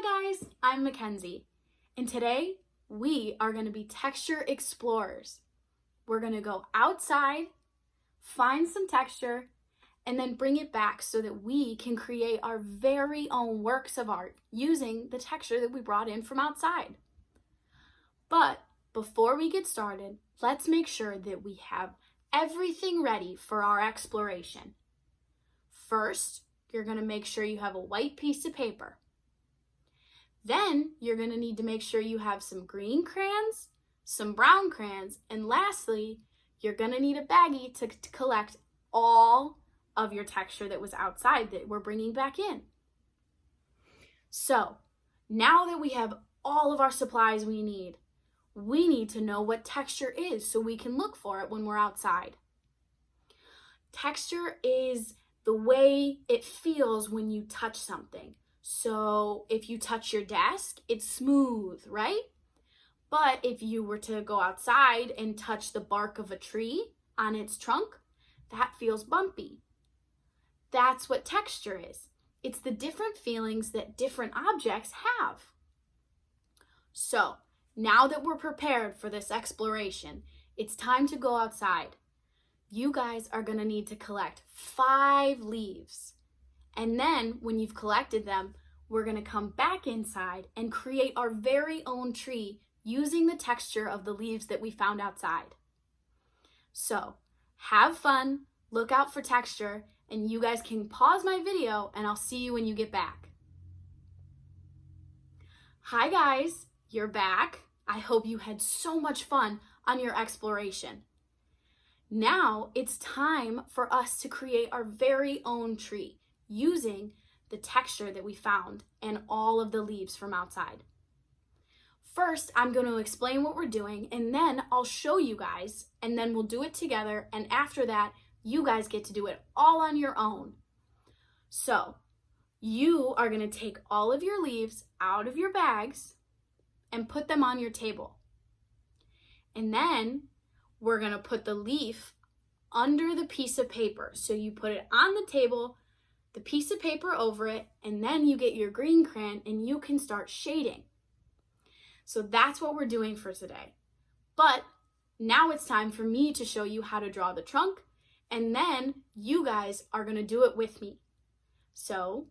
Hi guys, I'm Mackenzie, and today we are going to be texture explorers. We're going to go outside, find some texture, and then bring it back so that we can create our very own works of art using the texture that we brought in from outside. But before we get started, let's make sure that we have everything ready for our exploration. First, you're going to make sure you have a white piece of paper. Then you're going to need to make sure you have some green crayons, some brown crayons, and lastly, you're going to need a baggie to collect all of your texture that was outside that we're bringing back in. So now that we have all of our supplies we need to know what texture is so we can look for it when we're outside. Texture is the way it feels when you touch something. So if you touch your desk, it's smooth, right? But if you were to go outside and touch the bark of a tree on its trunk, that feels bumpy. That's what texture is. It's the different feelings that different objects have. So now that we're prepared for this exploration, it's time to go outside. You guys are going to need to collect 5 leaves. And then when you've collected them, we're going to come back inside and create our very own tree using the texture of the leaves that we found outside. So have fun, look out for texture, and you guys can pause my video and I'll see you when you get back. Hi guys, you're back. I hope you had so much fun on your exploration. Now it's time for us to create our very own tree using the texture that we found and all of the leaves from outside. First, I'm going to explain what we're doing and then I'll show you guys and then we'll do it together, and after that, you guys get to do it all on your own. So, you are going to take all of your leaves out of your bags and put them on your table. And then we're going to put the leaf under the piece of paper. So you put it on the table, the piece of paper over it, and then you get your green crayon and you can start shading. So that's what we're doing for today. But now it's time for me to show you how to draw the trunk, and then you guys are going to do it with me. So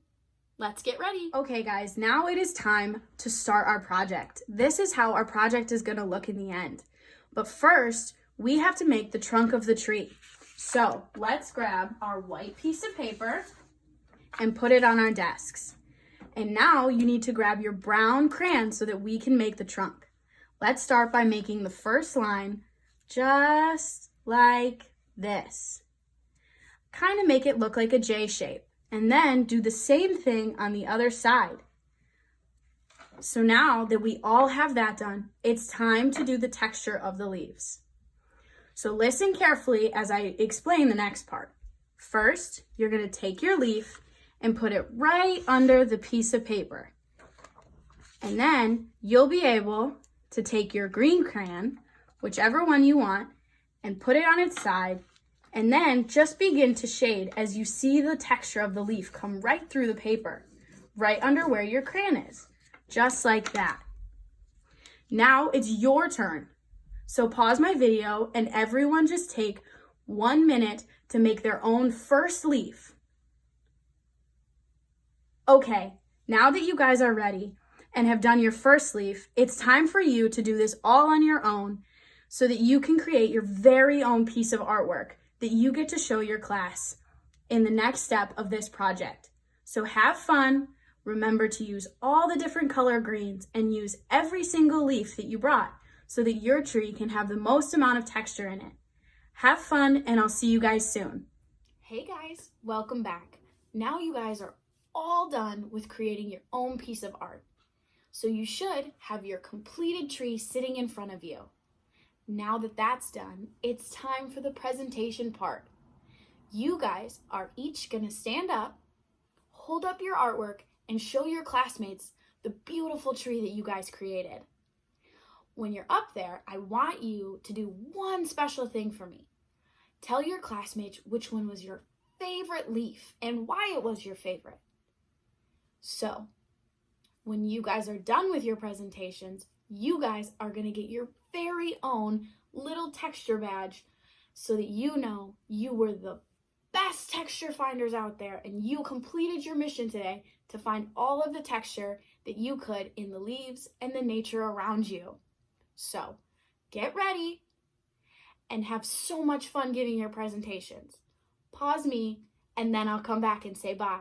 let's get ready. Okay guys, now it is time to start our project. This is how our project is going to look in the end. But first, we have to make the trunk of the tree. So let's grab our white piece of paper and put it on our desks. And now you need to grab your brown crayon so that we can make the trunk. Let's start by making the first line just like this. Kind of make it look like a J shape. And then do the same thing on the other side. So now that we all have that done, it's time to do the texture of the leaves. So listen carefully as I explain the next part. First, you're going to take your leaf and put it right under the piece of paper. And then you'll be able to take your green crayon, whichever one you want, and put it on its side. And then just begin to shade as you see the texture of the leaf come right through the paper, right under where your crayon is, just like that. Now it's your turn. So pause my video and everyone just take 1 minute to make their own first leaf. Okay, now that you guys are ready and have done your first leaf, it's time for you to do this all on your own so that you can create your very own piece of artwork that you get to show your class in the next step of this project. So have fun, remember to use all the different color greens and use every single leaf that you brought so that your tree can have the most amount of texture in it. Have fun, and I'll see you guys soon. Hey guys, welcome back. Now you guys are all done with creating your own piece of art. So you should have your completed tree sitting in front of you. Now that that's done, it's time for the presentation part. You guys are each going to stand up, hold up your artwork, and show your classmates the beautiful tree that you guys created. When you're up there, I want you to do one special thing for me. Tell your classmates which one was your favorite leaf and why it was your favorite. So, When you guys are done with your presentations, you guys are going to get your very own little texture badge so that you know you were the best texture finders out there and you completed your mission today to find all of the texture that you could in the leaves and the nature around you. So get ready and have so much fun giving your presentations. Pause me and then I'll come back and say bye.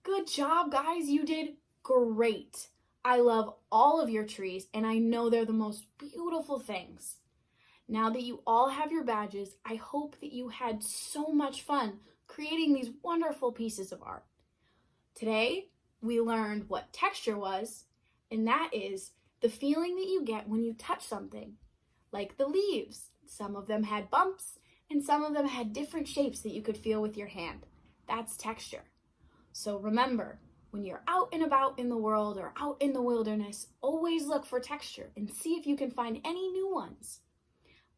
Good job, guys. You did great. I love all of your trees and I know they're the most beautiful things. Now that you all have your badges, I hope that you had so much fun creating these wonderful pieces of art. Today, we learned what texture was, and that is the feeling that you get when you touch something, like the leaves. Some of them had bumps, and some of them had different shapes that you could feel with your hand. That's texture. So remember, when you're out and about in the world or out in the wilderness, always look for texture and see if you can find any new ones.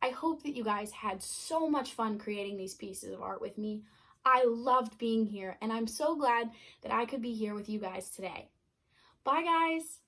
I hope that you guys had so much fun creating these pieces of art with me. I loved being here, and I'm so glad that I could be here with you guys today. Bye, guys.